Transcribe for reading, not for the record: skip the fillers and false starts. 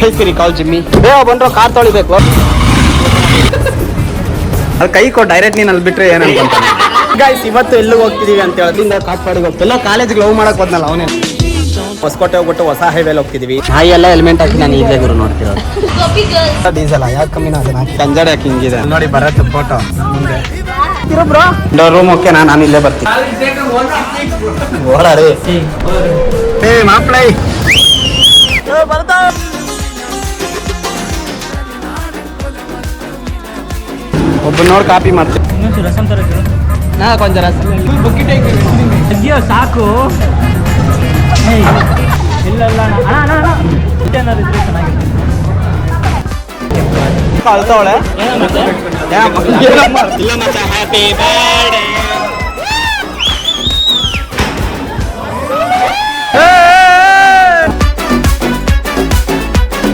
ಹೇಳ್ತೀರಿ ಕಾಲ್ ಜಿಮ್ಮಿ ಬೇಗ ಬಂದ್ರು ಕಾರ್ ತೊಳಿಬೇಕು ಅದು ಕೈ ಕೊಟ್ಟು ಡೈರೆಕ್ಟ್ ನೀನು ಅಲ್ಲಿ ಬಿಟ್ರೆ ಏನು ಅನ್ಕೊಂತಾನೆ. ಗಾಯ್ಸ್ ಇವತ್ತು ಎಲ್ಲಿಗೆ ಹೋಗ್ತಿದೀವಿ ಅಂತ ಹೇಳಿದ್ರಿಂದ ಕಾಟ್ಪಾಡಿಗೆ ಹೋಗ್ತಿಲ್ಲ ಕಾಲೇಜ್ಗೆ ಲವ್ ಮಾಡಕ್ ಹೋದ್ನಲ್ಲ ಅವನೇ ಹೊಸಕೋಟೆ ಹೋಗ್ಬಿಟ್ಟು ಹೊಸ ಹೈವೇಲಿ ಹೋಗ್ತಿದೀವಿ. ನಾಯಿ ಎಲ್ಲ ಹೆಲ್ಮೆಟ್ ಹಾಕಿ ನಾನು ಇದೇ ಗುರು ನೋಡ್ತಿರೋದು. ಡೀಸೆಲ್ ಯಾಕೆ ಕಮ್ಮಿನ ಅದನ್ನ ಕಂಜಾಡ್ ಯಾಕೆ ಹಿಂಗಿದೆ ನೋಡಿ ಬರತ್ತೆ ಫೋಟೋ ಮುಂದೆ ರೂಮ್ ಓಕೆ ನಾನು ಇಲ್ಲೇ ಬರ್ತೀನಿ. ಓಡಾಡಿ ಮಾಪ್ಲೈ ಒಬ್ಬ ನೋಡಿ ಕಾಪಿ ಮಾಡ್ತೀನಿ. ರಸಂ ತರ ನಾ ಕೊಂಚ ರಸಂ ಸಾಕು ಇಲ್ಲ ಚೆನ್ನಾಗಿರುತ್ತೆ. ಕಳ್ತವಳೆ